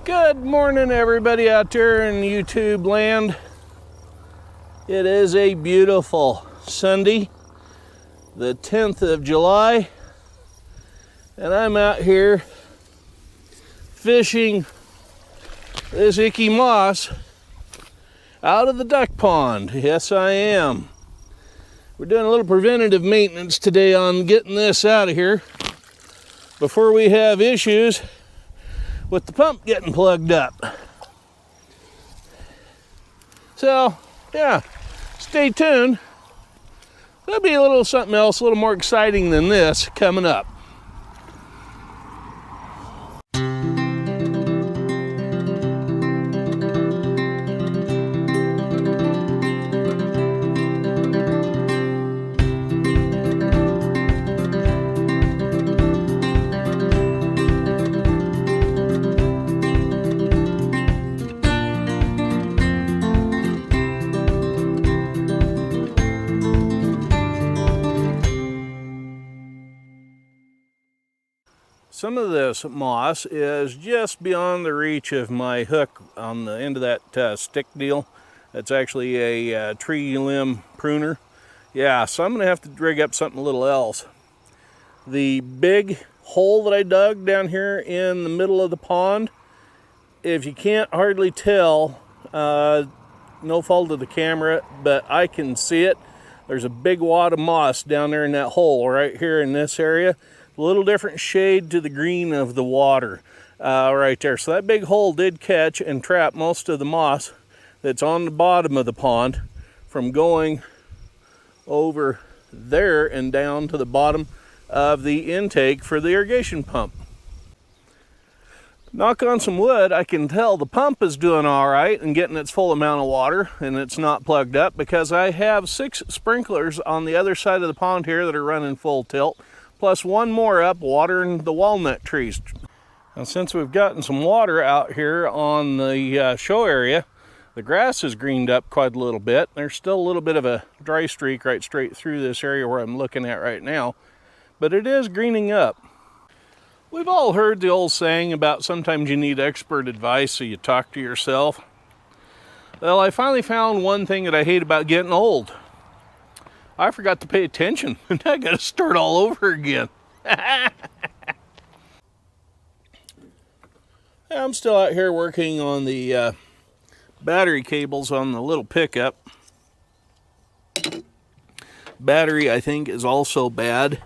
Good morning, everybody out there in YouTube land. It is a beautiful Sunday, the 10th of July, and I'm out here fishing this icky moss out of the duck pond. Yes, I am. We're doing a little preventative maintenance today on getting this out of here before we have issues with the pump getting plugged up. So, yeah, stay tuned. There'll be a little something else, a little more exciting than this coming up. Some of this moss is just beyond the reach of my hook on the end of that stick deal. That's actually a tree limb pruner. Yeah, so I'm going to have to rig up something a little else. The big hole that I dug down here in the middle of the pond, if you can't hardly tell, no fault of the camera, but I can see it. There's a big wad of moss down there in that hole right here in this area. A little different shade to the green of the water right there. So that big hole did catch and trap most of the moss that's on the bottom of the pond from going over there and down to the bottom of the intake for the irrigation pump. Knock on some wood, I can tell the pump is doing all right and getting its full amount of water, and it's not plugged up because I have 6 sprinklers on the other side of the pond here that are running full tilt, plus one more up watering the walnut trees. And since we've gotten some water out here on the show area, the grass has greened up quite a little bit. There's still a little bit of a dry streak right straight through this area where I'm looking at right now, but it is greening up. We've all heard the old saying about sometimes you need expert advice, so you talk to yourself. Well, I finally found one thing that I hate about getting old. I forgot to pay attention, and I got to start all over again. I'm still out here working on the battery cables on the little pickup. Battery, I think, is also bad.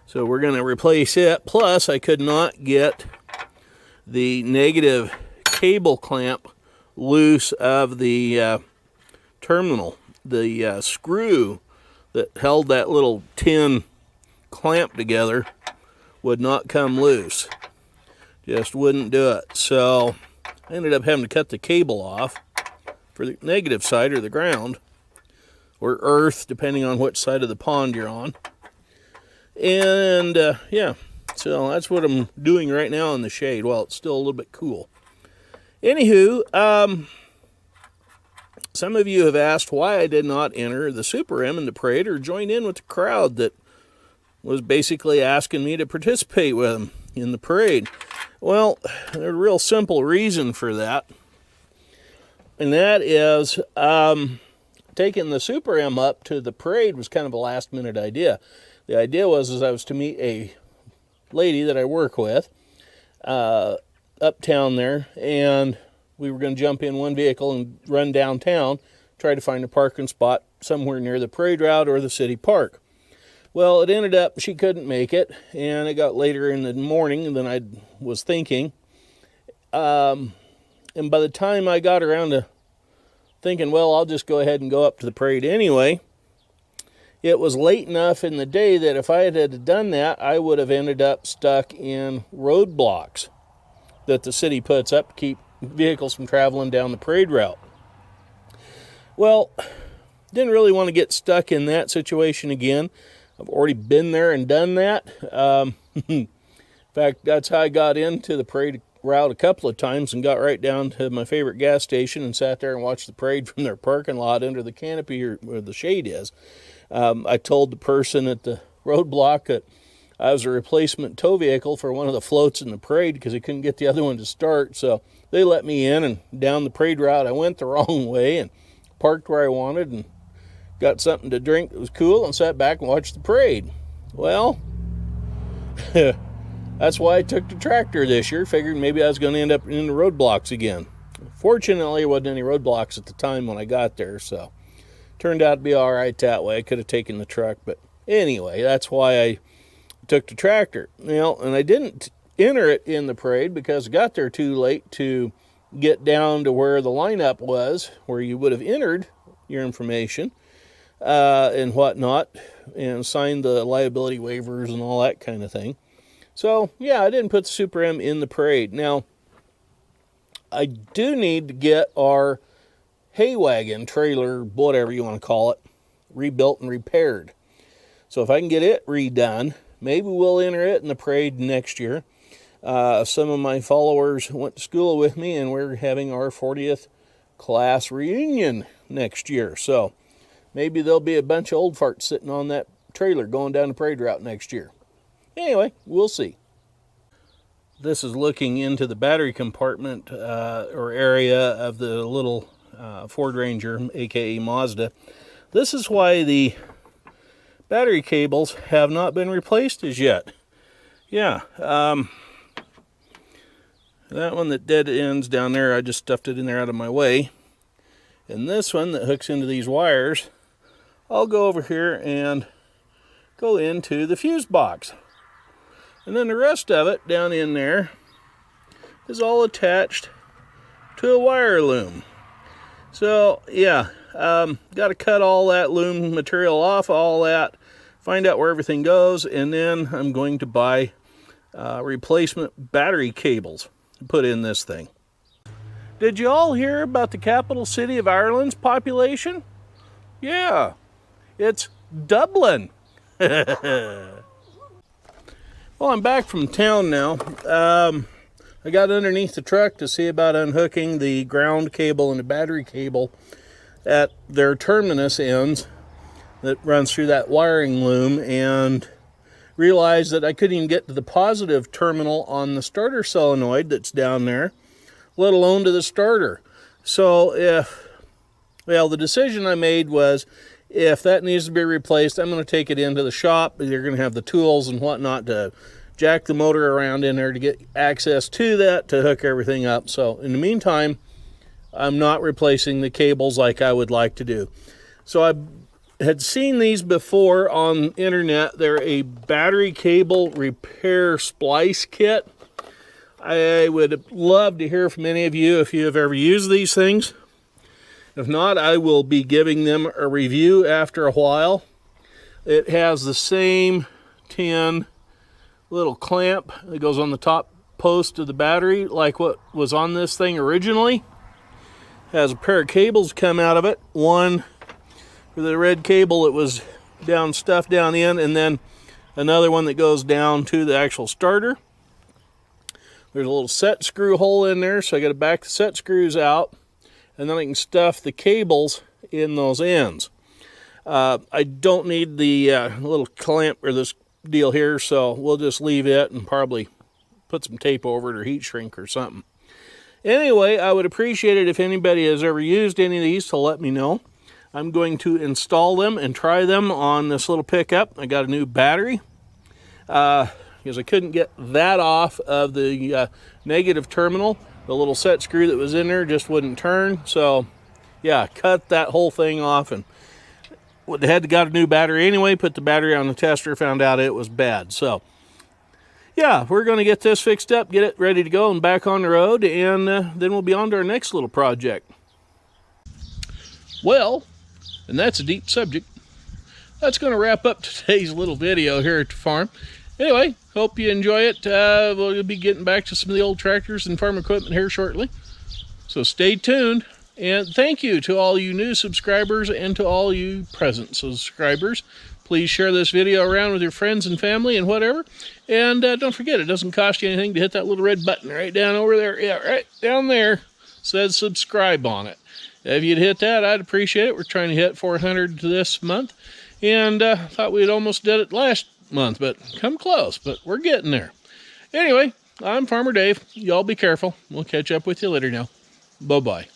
So we're going to replace it. Plus, I could not get the negative cable clamp loose of the terminal. The screw that held that little tin clamp together would not come loose. Just wouldn't do it. So I ended up having to cut the cable off for the negative side or the ground, or earth, depending on which side of the pond you're on. And yeah, so that's what I'm doing right now in the shade while it's still a little bit cool. Anywho, some of you have asked why I did not enter the Super M in the parade or join in with the crowd that was basically asking me to participate with them in the parade. Well, there's a real simple reason for that, and that is taking the Super M up to the parade was kind of a last-minute idea. The idea was I was to meet a lady that I work with uptown there, and we were going to jump in one vehicle and run downtown, try to find a parking spot somewhere near the parade route or the city park. Well, it ended up she couldn't make it, and it got later in the morning than I was thinking. And by the time I got around to thinking, well, I'll just go ahead and go up to the parade anyway, it was late enough in the day that if I had done that, I would have ended up stuck in roadblocks that the city puts up to keep vehicles from traveling down the parade route. Well, didn't really want to get stuck in that situation again. I've already been there and done that. In fact, that's how I got into the parade route a couple of times and got right down to my favorite gas station and sat there and watched the parade from their parking lot under the canopy where the shade is. I told the person at the roadblock that I was a replacement tow vehicle for one of the floats in the parade because they couldn't get the other one to start. So they let me in, and down the parade route I went the wrong way and parked where I wanted and got something to drink that was cool and sat back and watched the parade. Well, that's why I took the tractor this year, figuring maybe I was going to end up in the roadblocks again. Fortunately, there wasn't any roadblocks at the time when I got there, so turned out to be all right that way. I could have taken the truck, but anyway, that's why I took the tractor. And I didn't enter it in the parade because I got there too late to get down to where the lineup was, where you would have entered your information and whatnot, and signed the liability waivers and all that kind of thing. So, yeah, I didn't put the Super M in the parade. Now, I do need to get our hay wagon, trailer, whatever you want to call it, rebuilt and repaired. So if I can get it redone, maybe we'll enter it in the parade next year. Some of my followers went to school with me, and we're having our 40th class reunion next year. So maybe there'll be a bunch of old farts sitting on that trailer going down the parade route next year. Anyway, we'll see. This is looking into the battery compartment or area of the little Ford Ranger, aka Mazda. This is why the battery cables have not been replaced as yet. Yeah, that one that dead ends down there, I just stuffed it in there out of my way. And this one that hooks into these wires, I'll go over here and go into the fuse box. And then the rest of it down in there is all attached to a wire loom. So, yeah, got to cut all that loom material off, all that, find out where everything goes, and then I'm going to buy replacement battery cables to put in this thing. Did you all hear about the capital city of Ireland's population? Yeah, it's Dublin. Well, I'm back from town now. I got underneath the truck to see about unhooking the ground cable and the battery cable at their terminus ends that runs through that wiring loom, and realized that I couldn't even get to the positive terminal on the starter solenoid that's down there, let alone to the starter. So the decision I made was, if that needs to be replaced, I'm going to take it into the shop. They're going to have the tools and whatnot to jack the motor around in there to get access to that, to hook everything up. So in the meantime, I'm not replacing the cables like I would like to do. So I had seen these before on the internet. They're a battery cable repair splice kit. I would love to hear from any of you if you have ever used these things. If not, I will be giving them a review after a while. It has the same tin little clamp that goes on the top post of the battery like what was on this thing originally. Has a pair of cables come out of it. One for the red cable that was stuffed down in, and then another one that goes down to the actual starter. There's a little set screw hole in there, so I got to back the set screws out, and then I can stuff the cables in those ends. I don't need the little clamp or this deal here, so we'll just leave it and probably put some tape over it or heat shrink or something. Anyway, I would appreciate it if anybody has ever used any of these to let me know. I'm going to install them and try them on this little pickup. I got a new battery because I couldn't get that off of the negative terminal. The little set screw that was in there just wouldn't turn. So, yeah, cut that whole thing off and got a new battery anyway. Put the battery on the tester, found out it was bad. So, yeah, we're going to get this fixed up, get it ready to go and back on the road, and then we'll be on to our next little project. Well, and that's a deep subject. That's going to wrap up today's little video here at the farm. Anyway, hope you enjoy it. We'll be getting back to some of the old tractors and farm equipment here shortly. So stay tuned. And thank you to all you new subscribers and to all you present subscribers. Please share this video around with your friends and family and whatever. And don't forget, it doesn't cost you anything to hit that little red button right down over there. Yeah, right down there. Says subscribe on it. If you'd hit that, I'd appreciate it. We're trying to hit 400 this month. And thought we'd almost did it last month, but come close. But we're getting there. Anyway, I'm Farmer Dave. Y'all be careful. We'll catch up with you later now. Bye-bye.